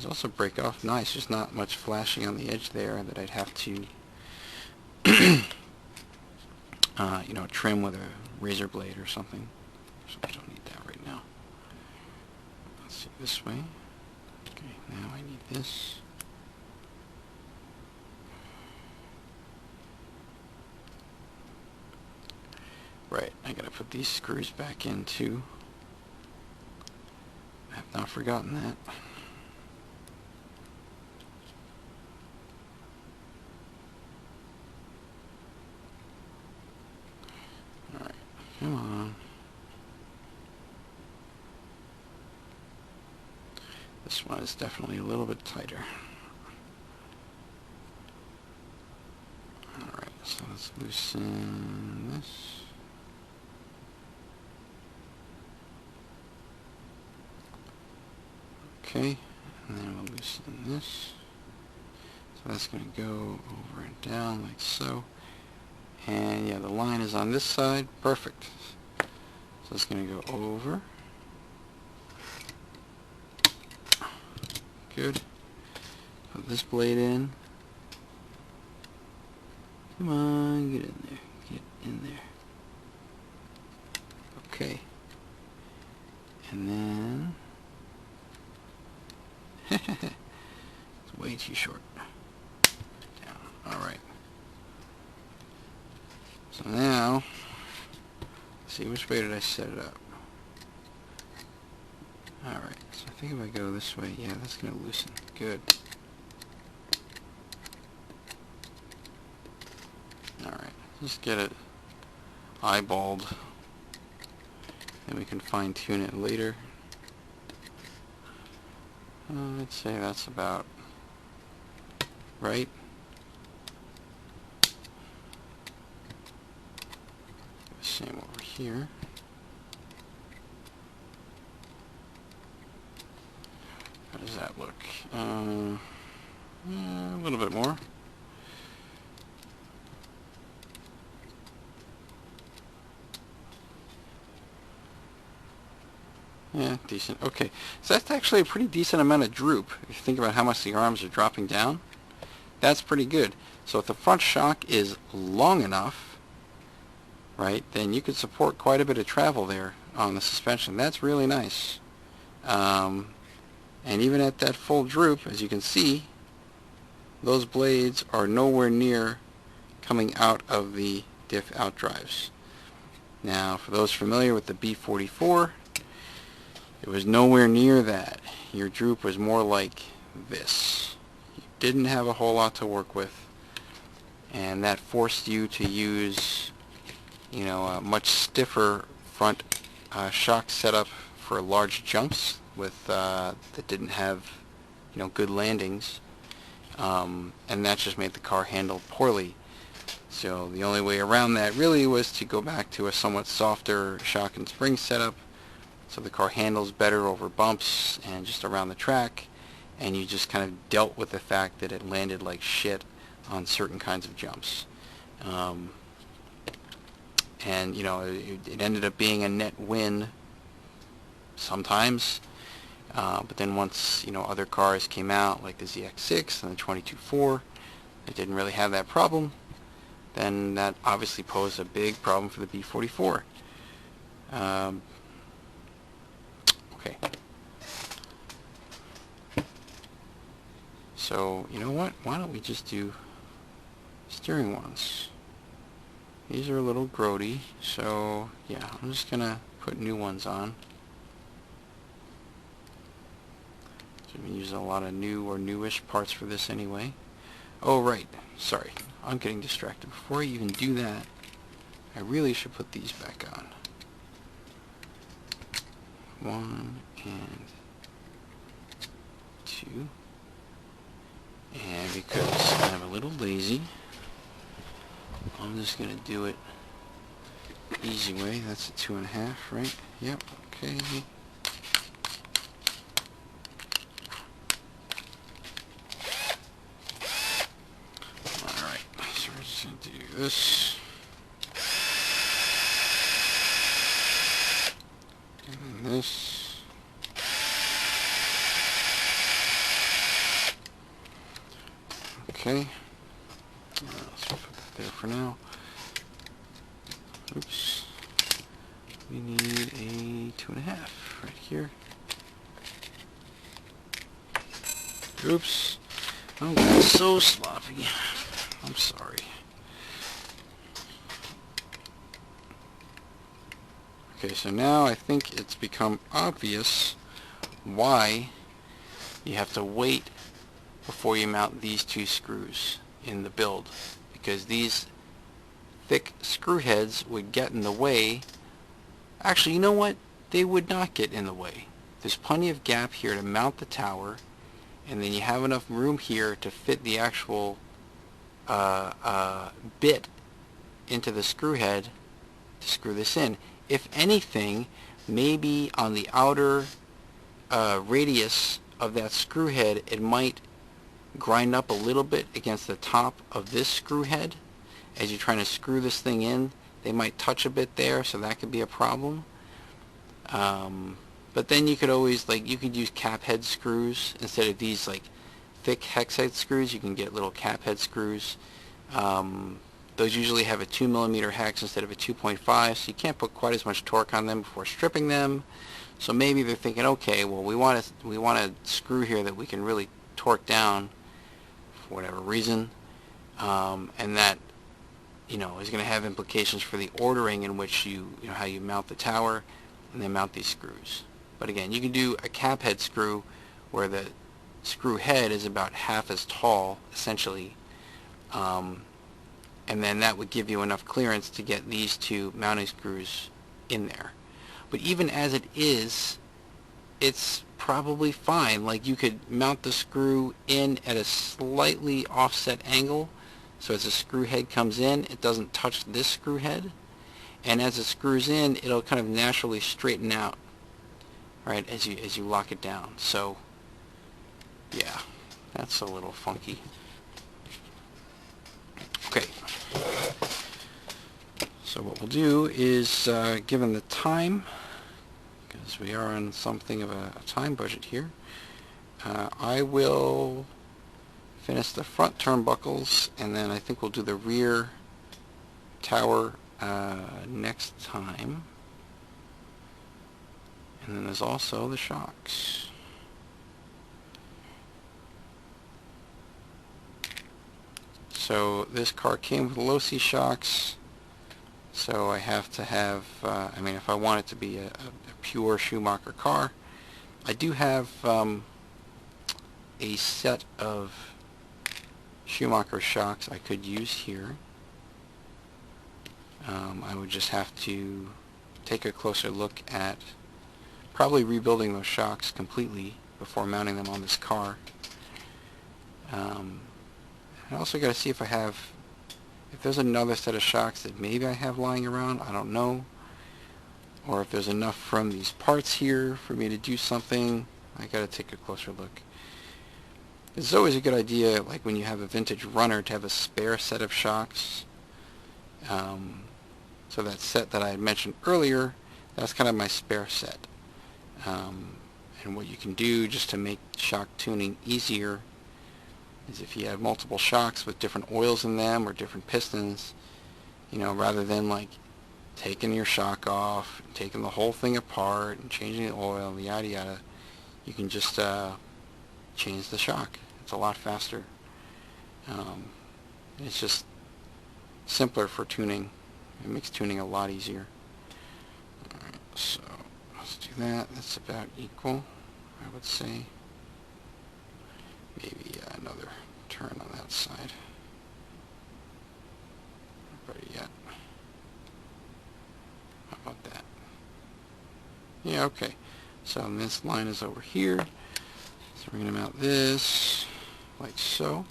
There's also break off. Nice, just not much flashing on the edge there that I'd have to you know, trim with a razor blade or something. So I don't need that right now. Let's see, this way. Okay, now I need this. Right, I gotta put these screws back in too. I have not forgotten that. Alright, come on. This one is definitely a little bit tighter. Alright, so let's loosen this. Okay, and then we'll loosen this. So that's going to go over and down like so. And yeah, the line is on this side. Perfect. So it's going to go over. Good. Put this blade in. Come on, get in there. Get in there. Okay. And then... it's way too short. Down. Alright. So now, let's see, which way did I set it up? Alright, so I think if I go this way, yeah, that's going to loosen. Good. Alright, just get it eyeballed, and we can fine tune it later. I'd say that's about right. The same over here. How does that look? A little bit more. Yeah, decent. Okay, so that's actually a pretty decent amount of droop. If you think about how much the arms are dropping down, that's pretty good. So if the front shock is long enough, right, then you could support quite a bit of travel there on the suspension. That's really nice. And even at that full droop, as you can see, those blades are nowhere near coming out of the diff outdrives. Now, for those familiar with the B44, it was nowhere near that. Your droop was more like this. You didn't have a whole lot to work with, and that forced you to use, you know, a much stiffer front shock setup for large jumps with that didn't have, you know, good landings, and that just made the car handle poorly. So the only way around that really was to go back to a somewhat softer shock and spring setup, so the car handles better over bumps and just around the track, and you just kind of dealt with the fact that it landed like shit on certain kinds of jumps. And you know, it ended up being a net win sometimes, but then once, you know, other cars came out like the ZX6 and the 22.4 that didn't really have that problem, then that obviously posed a big problem for the B44. Okay. So, you know what? Why don't we just do steering ones? These are a little grody, so yeah, I'm just gonna put new ones on. So I'm using a lot of new or newish parts for this anyway. Oh, right. Sorry. I'm getting distracted. Before I even do that, I really should put these back on. 1 and 2. And because I'm a little lazy, I'm just going to do it easy way. That's a 2.5, right? Yep, okay. Alright, so we're just going to do this. And this. Okay. Let's put that there for now. Oops. We need a 2.5 right here. Oops. Oh, that's so sloppy. I'm sorry. Okay, so now I think it's become obvious why you have to wait before you mount these two screws in the build, because these thick screw heads would get in the way. Actually, you know what? They would not get in the way. There's plenty of gap here to mount the tower, and then you have enough room here to fit the actual bit into the screw head to screw this in. If anything, maybe on the outer radius of that screw head, it might grind up a little bit against the top of this screw head. As you're trying to screw this thing in, they might touch a bit there, so that could be a problem. But then you could always, you could use cap head screws instead of these thick hex head screws. You can get little cap head screws. Those usually have a 2mm hex instead of a 2.5, so you can't put quite as much torque on them before stripping them. So maybe they're thinking, okay, well, we want a screw here that we can really torque down for whatever reason, and that is going to have implications for the ordering in which how you mount the tower and then mount these screws. But again, you can do a cap head screw where the screw head is about half as tall, essentially, and then that would give you enough clearance to get these two mounting screws in there. But even as it is, it's probably fine. You could mount the screw in at a slightly offset angle, so as the screw head comes in, it doesn't touch this screw head, and as it screws in, it'll kind of naturally straighten out, right, as you lock it down. So yeah, that's a little funky. Okay, so what we'll do is, given the time, because we are on something of a time budget here, I will finish the front turnbuckles, and then I think we'll do the rear tower next time. And then there's also the shocks. So this car came with low-C shocks, so I have to have, if I want it to be a pure Schumacher car, I do have a set of Schumacher shocks I could use here. I would just have to take a closer look at probably rebuilding those shocks completely before mounting them on this car. I also got to see if there's another set of shocks that maybe I have lying around, I don't know, or if there's enough from these parts here for me to do something. I got to take a closer look. It's always a good idea, when you have a vintage runner, to have a spare set of shocks. So that set that I had mentioned earlier, that's kind of my spare set. And what you can do just to make shock tuning easier is if you have multiple shocks with different oils in them or different pistons, rather than taking your shock off, taking the whole thing apart and changing the oil, yada yada, you can just change the shock. It's a lot faster. It's just simpler for tuning. It makes tuning a lot easier. Alright, so let's do that. That's about equal, I would say. Maybe another turn on that side. Better yet. How about that? Yeah, okay. So this line is over here. So we're going to mount this like so.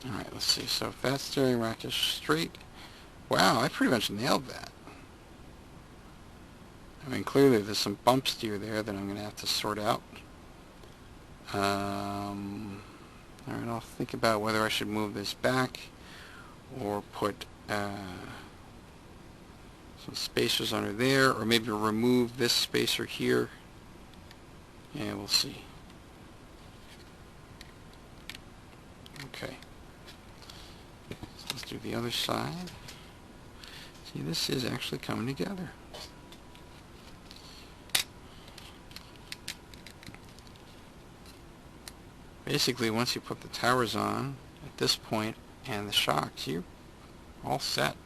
Alright, let's see. So if that steering rack is straight, wow, I pretty much nailed that. Clearly there's some bump steer there that I'm going to have to sort out. Alright, I'll think about whether I should move this back or put some spacers under there, or maybe remove this spacer here. Yeah, we'll see. Okay. So let's do the other side. See, this is actually coming together. Basically, once you put the towers on at this point and the shocks, you're all set.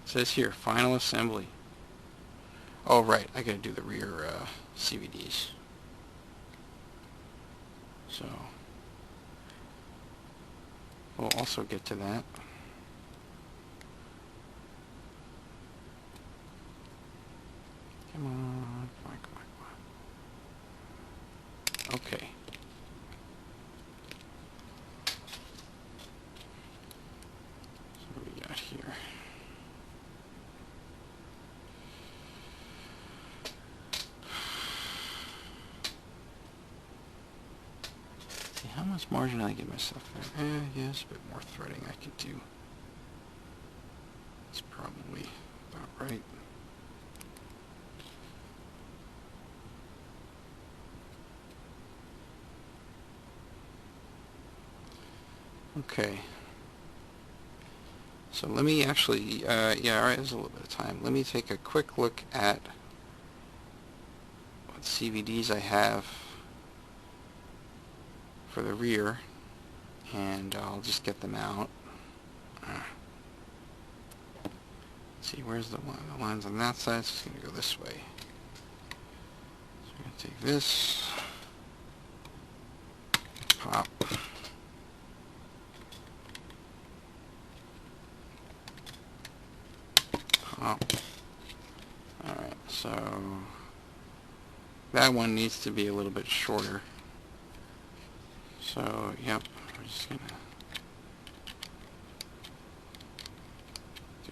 It says here, final assembly. Oh, right, I gotta do the rear CVDs. So, we'll also get to that. Come on, come on, come on, come on. Okay. So what do we got here? See, how much margin did I give myself there? Yes, a bit more threading I could do. It's probably about right. Okay. So let me actually, yeah, alright, there's a little bit of time. Let me take a quick look at what CVDs I have for the rear, and I'll just get them out. Let's see, where's the line? The line's on that side, so it's going to go this way. So I'm going to take this, pop. Alright, so that one needs to be a little bit shorter. So, yep, we're just going to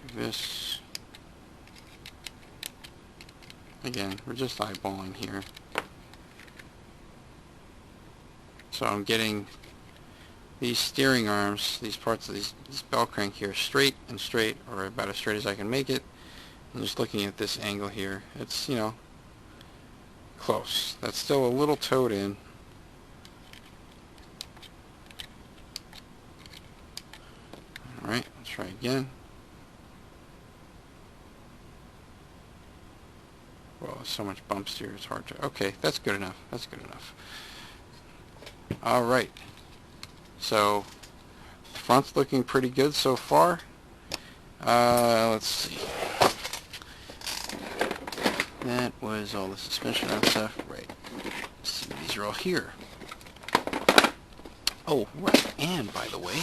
do this. Again, we're just eyeballing here. So I'm getting these steering arms, these parts of this bell crank here, straight and straight, or about as straight as I can make it. I'm just looking at this angle here. It's, you know, close. That's still a little towed in. Alright, let's try again. Well, there's so much bumps here, it's hard to... Okay, that's good enough. That's good enough. Alright. So, the front's looking pretty good so far. Let's see. That was all the suspension and stuff. Right. See, these are all here. Oh, right. And, by the way,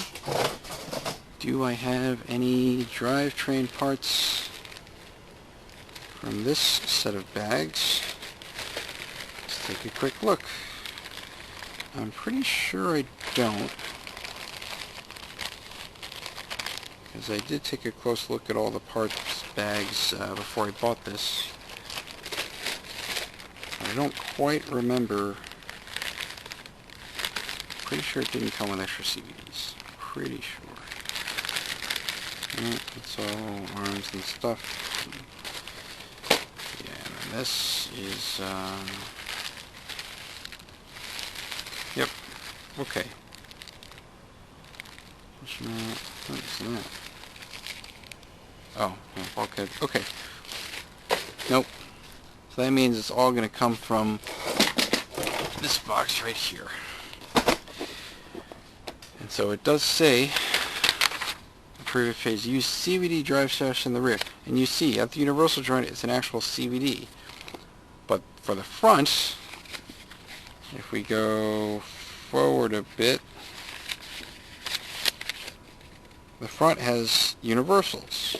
do I have any drivetrain parts from this set of bags? Let's take a quick look. I'm pretty sure I don't, because I did take a close look at all the parts bags before I bought this. I don't quite remember. Pretty sure it didn't come with extra CVDs. Pretty sure. It's all arms and stuff. Yeah, and this is... Yep. Okay. What is that? Oh, yeah, bulkhead. Okay. Nope. So that means it's all going to come from this box right here. And so it does say, the previous phase, use CVD drive shafts in the rear. And you see, at the universal joint, it's an actual CVD. But for the front, if we go forward a bit, the front has universals.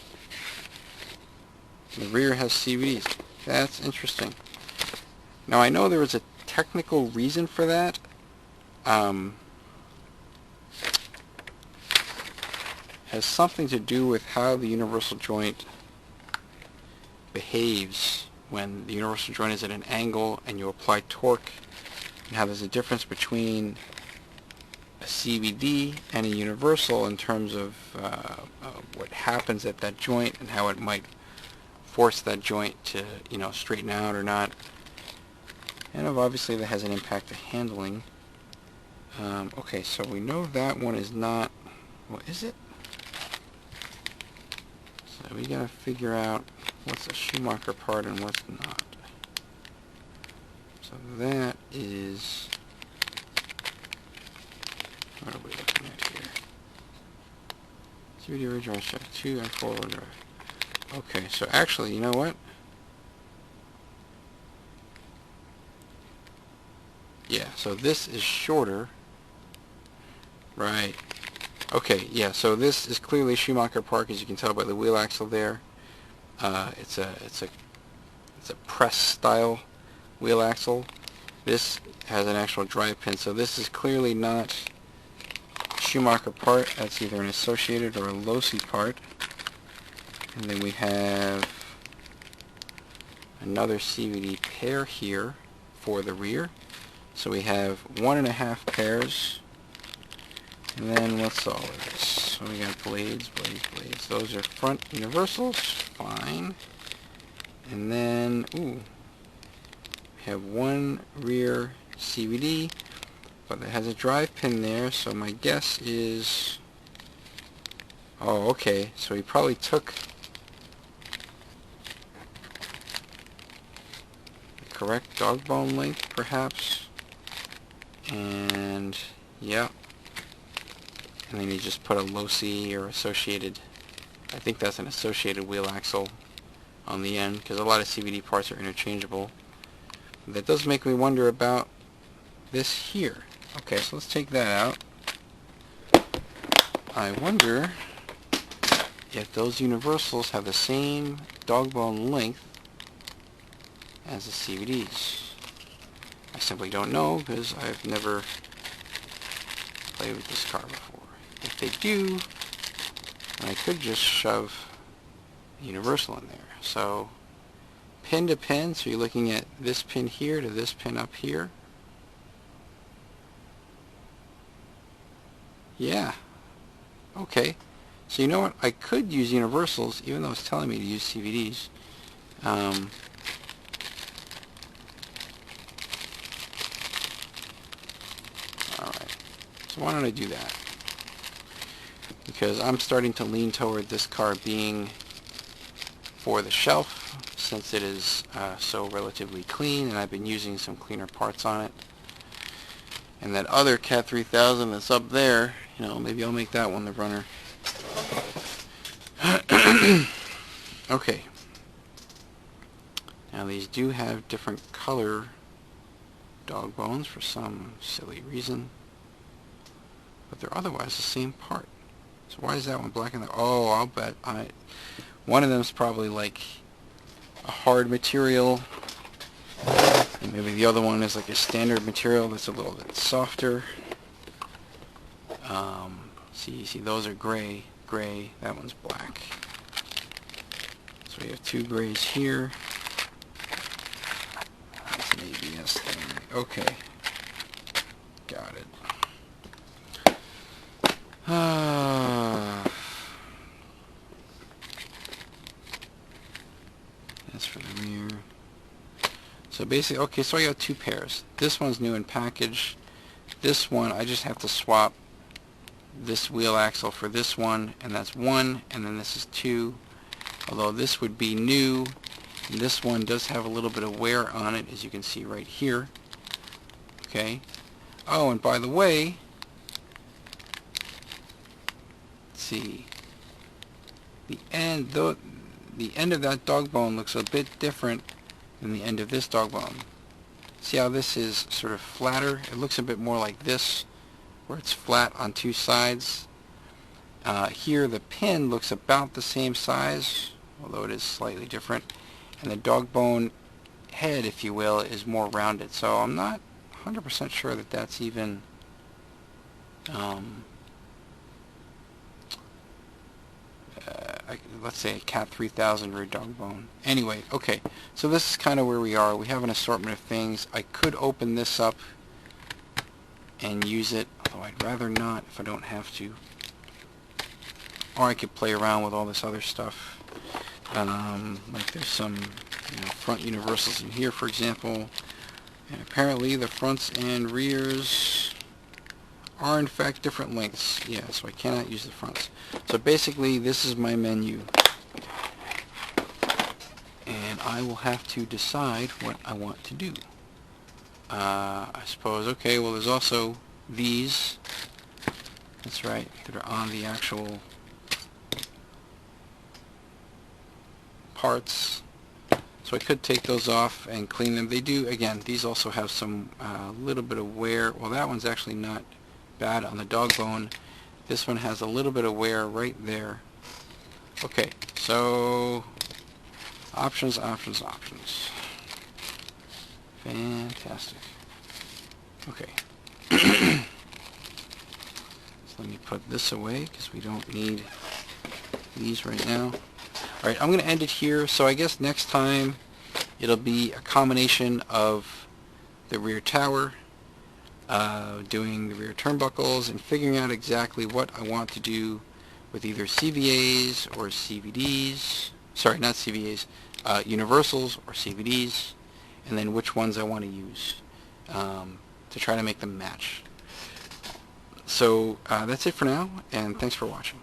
The rear has CVDs. That's interesting. Now I know there is a technical reason for that. Has something to do with how the universal joint behaves when the universal joint is at an angle and you apply torque and how there's a difference between a CVD and a universal in terms of what happens at that joint and how it might force that joint to, straighten out or not. And obviously that has an impact to handling. Okay, so we know that one is not, what is it? So we gotta figure out what's a Schumacher part and what's not. So that is, what are we looking at here? CVD original check 2 and 4 wheel drive. Okay, so actually, you know what? Yeah, so this is shorter. Right. Okay, yeah, so this is clearly Schumacher Park, as you can tell by the wheel axle there. It's a press style wheel axle. This has an actual drive pin, so this is clearly not Schumacher part. That's either an associated or a Losi part. And then we have another CVD pair here for the rear. So we have 1.5 pairs. And then what's all of this? So we got blades. Those are front universals. Fine. And then, we have one rear CVD, but it has a drive pin there, so my guess is, oh, okay, so he probably took the correct dog bone length, perhaps, and, yeah. And then you just put a Losi or associated, I think that's an associated wheel axle on the end, because a lot of CVD parts are interchangeable. That does make me wonder about this here. Okay, so let's take that out. I wonder if those universals have the same dog bone length as the CVDs. I simply don't know, because I've never played with this car before. If they do, I could just shove a universal in there. So pin to pin, so you're looking at this pin here to this pin up here. Yeah. Okay. So you know what? I could use universals, even though it's telling me to use CVDs. Alright. So why don't I do that? Because I'm starting to lean toward this car being for the shelf, since it is so relatively clean, and I've been using some cleaner parts on it. And that other CAT 3000 that's up there, maybe I'll make that one the runner. Okay. Now these do have different color dog bones for some silly reason, but they're otherwise the same part. So why is that one black and the... Oh, I'll bet one of them is probably like a hard material, and maybe the other one is like a standard material that's a little bit softer. See, those are gray, that one's black. So we have two grays here. That's an ABS thing. Okay. Got it. That's for the rear. So basically, okay, so I got two pairs. This one's new in package. This one, I just have to swap this wheel axle for this one, and that's 1, and then this is 2. Although this would be new, and this one does have a little bit of wear on it, as you can see right here. Okay. Oh, and by the way, let's see, the end of that dog bone looks a bit different than the end of this dog bone. See how this is sort of flatter? It looks a bit more like this, where it's flat on two sides. Here the pin looks about the same size, although it is slightly different, and the dog bone head, if you will, is more rounded. So I'm not 100% sure that that's even let's say a CAT 3000 rear dog bone. Anyway, okay, so this is kind of where we are. We have an assortment of things. I could open this up and use it, although I'd rather not if I don't have to. Or I could play around with all this other stuff. Like there's some front universals in here, for example. And apparently the fronts and rears are in fact different lengths. Yeah, so I cannot use the fronts. So basically this is my menu. And I will have to decide what I want to do. I suppose, okay, well there's also these. That's right, that are on the actual parts. So I could take those off and clean them. They do, again, these also have some little bit of wear. Well, that one's actually not bad on the dog bone. This one has a little bit of wear right there. Okay, so options, options, options. Fantastic. Okay. So let me put this away because we don't need these right now. Alright, I'm going to end it here. So I guess next time it'll be a combination of the rear tower, doing the rear turnbuckles, and figuring out exactly what I want to do with either CVAs or CVDs. Sorry, not CVAs, universals or CVDs, and then which ones I want to use to try to make them match. So that's it for now, and thanks for watching.